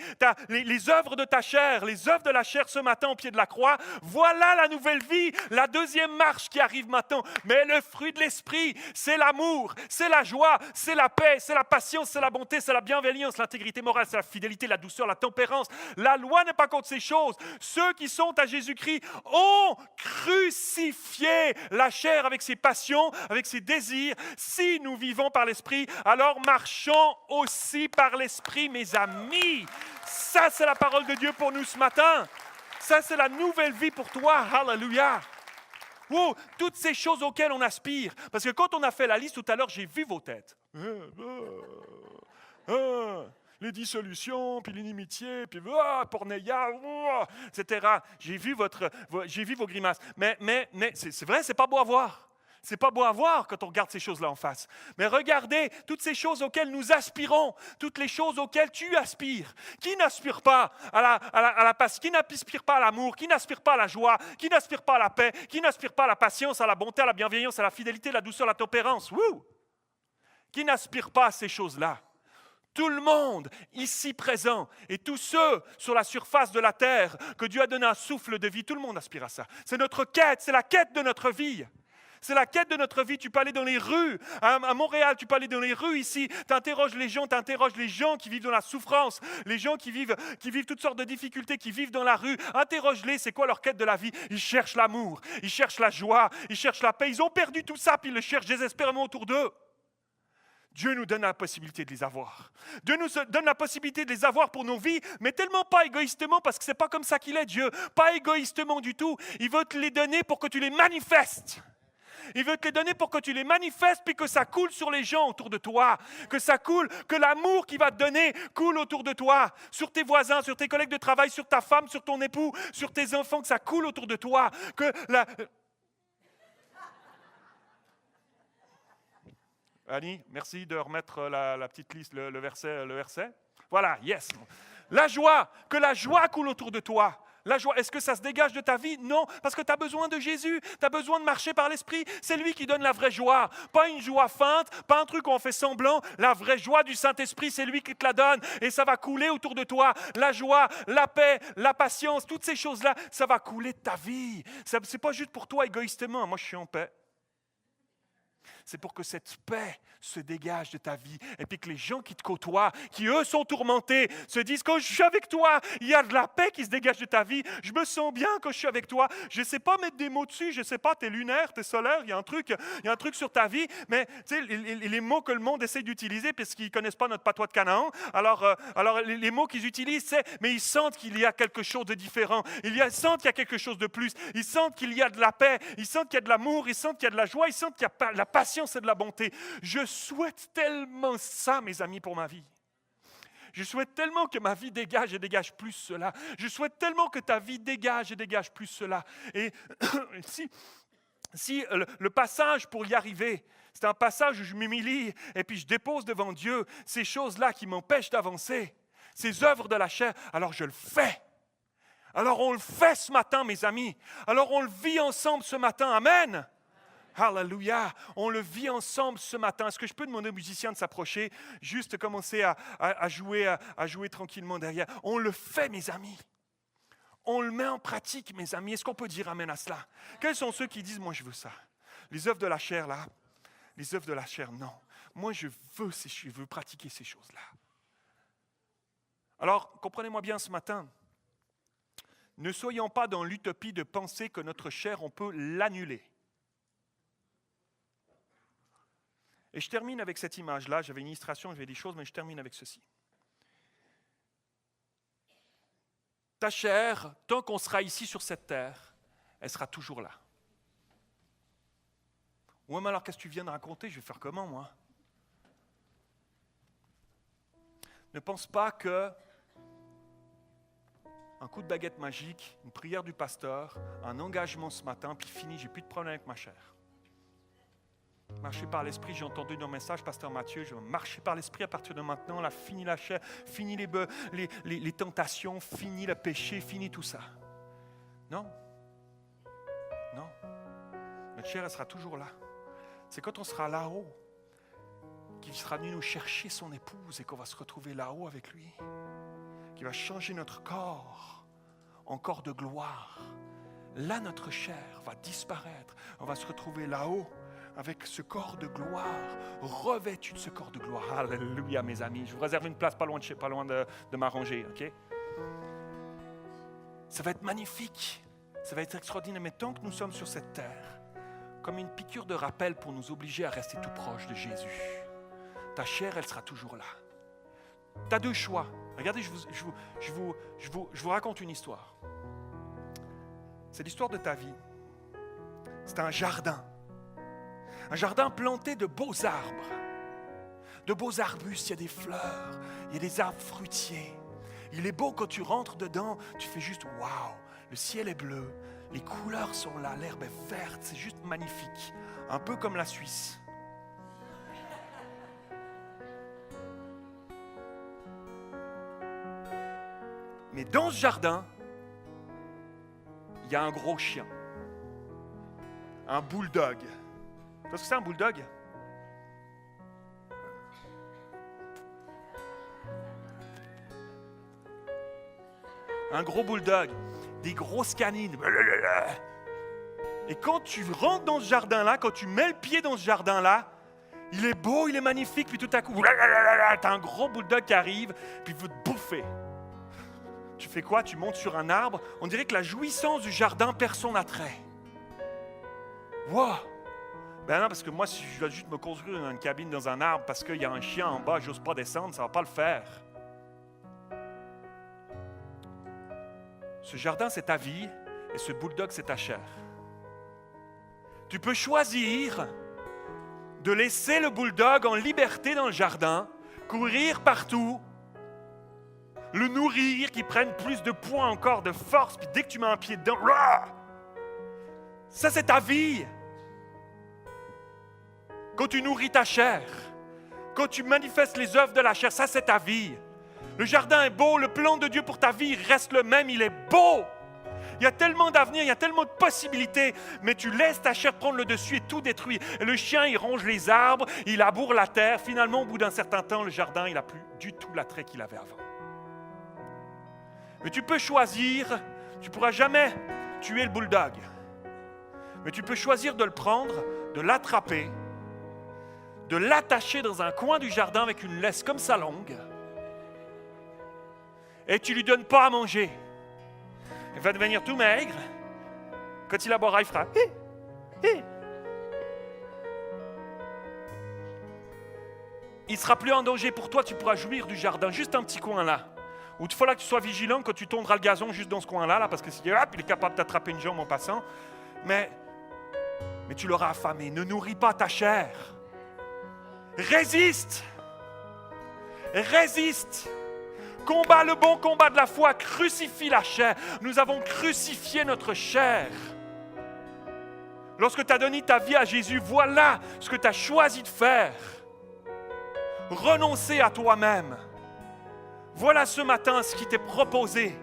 les œuvres de ta chair, les œuvres de la chair ce matin au pied de la croix. Voilà la nouvelle vie, la deuxième marche qui arrive maintenant. Mais le fruit de l'Esprit, c'est l'amour, c'est la joie, c'est la paix, c'est la patience, c'est la bonté, c'est la bienveillance, l'intégrité morale, c'est la fidélité, la douceur, la tempérance. La loi n'est pas contre ces choses. Ceux qui sont à Jésus-Christ ont crucifié la chair avec ses passions, avec ses désirs. Si nous vivons par l'Esprit, alors marchons aussi par l'Esprit, mes amis. Ça, c'est la parole de Dieu pour nous ce matin. Ça, c'est la nouvelle vie pour toi. Alléluia. Wow, toutes ces choses auxquelles on aspire. Parce que quand on a fait la liste tout à l'heure, j'ai vu vos têtes. Les dissolutions, puis l'inimitié, puis pornéia, etc. J'ai vu vos grimaces. Mais c'est vrai, c'est pas beau à voir. C'est pas beau à voir quand on regarde ces choses-là en face. Mais regardez toutes ces choses auxquelles nous aspirons, toutes les choses auxquelles tu aspires. Qui n'aspire pas à la passion, qui n'aspire pas à l'amour, qui n'aspire pas à la joie, qui n'aspire pas à la paix, qui n'aspire pas à la patience, à la bonté, à la bienveillance, à la fidélité, à la douceur, à la tempérance. Wouh! Qui n'aspire pas à ces choses-là? Tout le monde ici présent et tous ceux sur la surface de la terre que Dieu a donné un souffle de vie, tout le monde aspire à ça. C'est notre quête, c'est la quête de notre vie. C'est la quête de notre vie. Tu peux aller dans les rues, à Montréal, tu peux aller dans les rues ici, tu interroges les gens qui vivent dans la souffrance, les gens qui vivent toutes sortes de difficultés, qui vivent dans la rue. Interroge-les, c'est quoi leur quête de la vie? Ils cherchent l'amour, ils cherchent la joie, ils cherchent la paix. Ils ont perdu tout ça, puis ils le cherchent désespérément autour d'eux. Dieu nous donne la possibilité de les avoir. Dieu nous donne la possibilité de les avoir pour nos vies, mais tellement pas égoïstement, parce que c'est pas comme ça qu'il est, Dieu. Pas égoïstement du tout. Il veut te les donner pour que tu les manifestes. Il veut te les donner pour que tu les manifestes, puis que ça coule sur les gens autour de toi. Que ça coule, que l'amour qu'il va te donner coule autour de toi. Sur tes voisins, sur tes collègues de travail, sur ta femme, sur ton époux, sur tes enfants, que ça coule autour de toi. Annie, merci de remettre la petite liste, le verset. Voilà, yes. La joie, que la joie coule autour de toi. La joie, est-ce que ça se dégage de ta vie? Non, parce que tu as besoin de Jésus, tu as besoin de marcher par l'Esprit. C'est lui qui donne la vraie joie. Pas une joie feinte, pas un truc où on fait semblant. La vraie joie du Saint-Esprit, c'est lui qui te la donne et ça va couler autour de toi. La joie, la paix, la patience, toutes ces choses-là, ça va couler de ta vie. Ce n'est pas juste pour toi égoïstement. Moi, je suis en paix. C'est pour que cette paix se dégage de ta vie et puis que les gens qui te côtoient, qui eux sont tourmentés, se disent quand je suis avec toi, il y a de la paix qui se dégage de ta vie. Je me sens bien quand je suis avec toi. Je ne sais pas mettre des mots dessus, je ne sais pas, tu es lunaire, tu es solaire, il y a un truc sur ta vie, mais tu sais, les mots que le monde essaie d'utiliser parce qu'ils ne connaissent pas notre patois de Canaan, alors les mots qu'ils utilisent, c'est, mais ils sentent qu'il y a quelque chose de différent, ils sentent qu'il y a quelque chose de plus, ils sentent qu'il y a de la paix, ils sentent qu'il y a de l'amour, ils sentent qu'il y a de la joie, ils sentent qu'il y a de la patience et de la bonté. Je souhaite tellement ça, mes amis, pour ma vie. Je souhaite tellement que ma vie dégage et dégage plus cela. Je souhaite tellement que ta vie dégage et dégage plus cela. Et si le passage pour y arriver, C'est un passage où je m'humilie et puis je dépose devant Dieu ces choses-là qui m'empêchent d'avancer, ces œuvres de la chair. Alors je le fais. Alors on le fait ce matin, mes amis. Alors on le vit ensemble ce matin. Amen. Alléluia. On le vit ensemble ce matin. Est-ce que je peux demander aux musiciens de s'approcher, juste commencer à jouer tranquillement derrière? On le fait, mes amis. On le met en pratique, mes amis. Est-ce qu'on peut dire amen à cela? Quels sont ceux qui disent, moi je veux ça? Les œuvres de la chair, là. Les œuvres de la chair, non. Moi je veux pratiquer ces choses-là. Alors, comprenez-moi bien ce matin. Ne soyons pas dans l'utopie de penser que notre chair, on peut l'annuler. Et je termine avec cette image-là. J'avais une illustration, j'avais des choses, mais je termine avec ceci. Ta chair, tant qu'on sera ici sur cette terre, elle sera toujours là. Ouais, mais alors qu'est-ce que tu viens de raconter? Je vais faire comment, moi? Ne pense pas que un coup de baguette magique, une prière du pasteur, un engagement ce matin, puis fini, j'ai plus de problème avec ma chair. Marcher par l'esprit, j'ai entendu dans le message, pasteur Mathieu, je vais marcher par l'esprit à partir de maintenant, là, fini la chair, fini les tentations, fini le péché, fini tout ça. Non. Non. Notre chair, elle sera toujours là. C'est quand on sera là-haut qu'il sera venu nous chercher son épouse et qu'on va se retrouver là-haut avec lui. Qui va changer notre corps en corps de gloire. Là, notre chair va disparaître. On va se retrouver là-haut avec ce corps de gloire, revêtu de ce corps de gloire. Alléluia, mes amis. Je vous réserve une place pas loin de m'arranger, ok? Ça va être magnifique. Ça va être extraordinaire. Mais tant que nous sommes sur cette terre, comme une piqûre de rappel pour nous obliger à rester tout proche de Jésus, ta chair, elle sera toujours là. Tu as deux choix. Regardez, je vous raconte une histoire. C'est l'histoire de ta vie. C'est un jardin. Un jardin planté de beaux arbres. De beaux arbustes, il y a des fleurs, il y a des arbres fruitiers. Il est beau quand tu rentres dedans, tu fais juste « waouh ». Le ciel est bleu, les couleurs sont là, l'herbe est verte, c'est juste magnifique. Un peu comme la Suisse. Mais dans ce jardin, il y a un gros chien. Un bulldog. Tu vois ce que c'est un bulldog? Un gros bulldog. Des grosses canines. Et quand tu rentres dans ce jardin-là, quand tu mets le pied dans ce jardin-là, il est beau, il est magnifique, puis tout à coup, t'as un gros bulldog qui arrive, puis il veut te bouffer. Tu fais quoi? Tu montes sur un arbre. On dirait que la jouissance du jardin perd son attrait. Wow! Ben non, parce que moi, si je dois juste me construire une cabine dans un arbre parce qu'il y a un chien en bas, j'ose pas descendre, ça ne va pas le faire. Ce jardin, c'est ta vie et ce bulldog, c'est ta chair. Tu peux choisir de laisser le bulldog en liberté dans le jardin, courir partout, le nourrir, qu'il prenne plus de poids encore, de force, puis dès que tu mets un pied dedans, ça c'est ta vie. Quand tu nourris ta chair, quand tu manifestes les œuvres de la chair, ça c'est ta vie. Le jardin est beau, le plan de Dieu pour ta vie reste le même, il est beau. Il y a tellement d'avenir, il y a tellement de possibilités, mais tu laisses ta chair prendre le dessus et tout détruire. Et le chien, il ronge les arbres, il laboure la terre. Finalement, au bout d'un certain temps, le jardin, il n'a plus du tout l'attrait qu'il avait avant. Mais tu peux choisir, tu ne pourras jamais tuer le bulldog, mais tu peux choisir de le prendre, de l'attraper, de l'attacher dans un coin du jardin avec une laisse comme ça longue, et tu ne lui donnes pas à manger. Il va devenir tout maigre. Quand il aboiera, il fera Il ne sera plus en danger pour toi, tu pourras jouir du jardin, juste un petit coin là. Où il faudra que tu sois vigilant quand tu tondras le gazon juste dans ce coin-là, parce que s'il il est capable d'attraper une jambe en passant. Mais tu l'auras affamé. Ne nourris pas ta chair. Résiste. Résiste. Combat le bon combat de la foi. Crucifie la chair. Nous avons crucifié notre chair Lorsque tu as donné ta vie à Jésus, voilà ce que tu as choisi de faire. Renoncer à toi-même. Voilà ce matin ce qui t'est proposé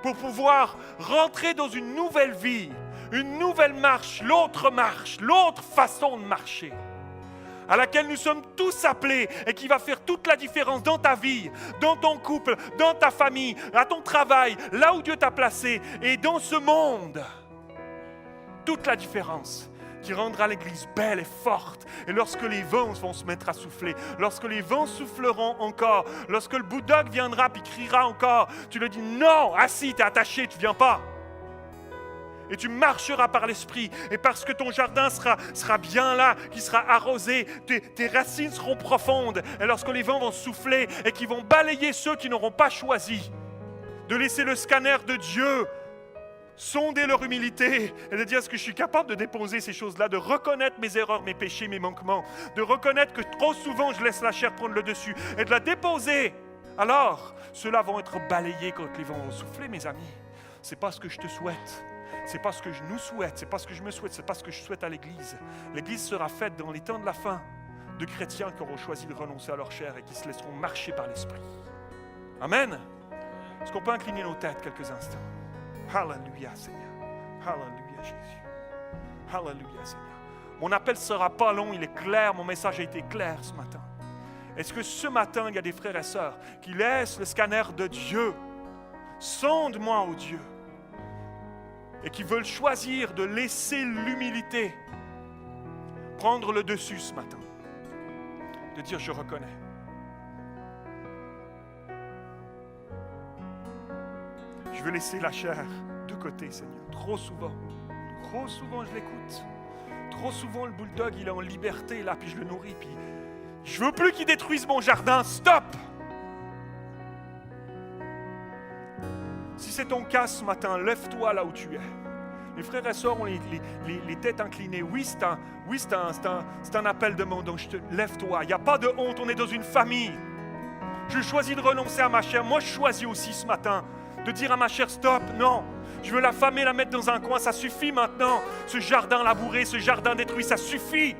pour pouvoir rentrer dans une nouvelle vie, une nouvelle marche, l'autre façon de marcher, à laquelle nous sommes tous appelés et qui va faire toute la différence dans ta vie, dans ton couple, dans ta famille, à ton travail, là où Dieu t'a placé et dans ce monde. Toute la différence qui rendra l'Église belle et forte. Et lorsque les vents vont se mettre à souffler, lorsque les vents souffleront encore, lorsque le bulldog viendra et criera encore, tu lui dis non, assis, tu es attaché, tu ne viens pas. Et tu marcheras par l'Esprit. Et parce que ton jardin sera bien là, qui sera arrosé, tes racines seront profondes. Et lorsque les vents vont souffler et qui vont balayer ceux qui n'auront pas choisi de laisser le scanner de Dieu sonder leur humilité et de dire est-ce que je suis capable de déposer ces choses-là, de reconnaître mes erreurs, mes péchés, mes manquements, de reconnaître que trop souvent je laisse la chair prendre le dessus et de la déposer. Alors, ceux-là vont être balayés quand les vents vont souffler, mes amis. C'est pas ce que je te souhaite. C'est pas ce que je nous souhaite. C'est pas ce que je me souhaite. C'est pas ce que je souhaite à l'Église. L'Église sera faite dans les temps de la fin de chrétiens qui auront choisi de renoncer à leur chair et qui se laisseront marcher par l'Esprit. Amen. Est-ce qu'on peut incliner nos têtes quelques instants? Alléluia, Seigneur. Alléluia, Jésus. Alléluia, Seigneur. Mon appel ne sera pas long, il est clair, mon message a été clair ce matin. Est-ce que ce matin, il y a des frères et sœurs qui laissent le scanner de Dieu, sonde-moi, ô Dieu, et qui veulent choisir de laisser l'humilité prendre le dessus ce matin, de dire je reconnais. Je veux laisser la chair de côté, Seigneur. Trop souvent je l'écoute. Trop souvent, le bulldog, il est en liberté, là, puis je le nourris, puis je veux plus qu'il détruise mon jardin. Stop! Si c'est ton cas ce matin, lève-toi là où tu es. Les frères et sœurs ont les têtes inclinées. Oui, c'est un appel de mon don. Lève-toi. Il n'y a pas de honte, on est dans une famille. Je choisis de renoncer à ma chair. Moi, je choisis aussi ce matin de dire à ma chair, stop, non, je veux l'affamer, la mettre dans un coin, ça suffit maintenant, ce jardin labouré, ce jardin détruit, ça suffit.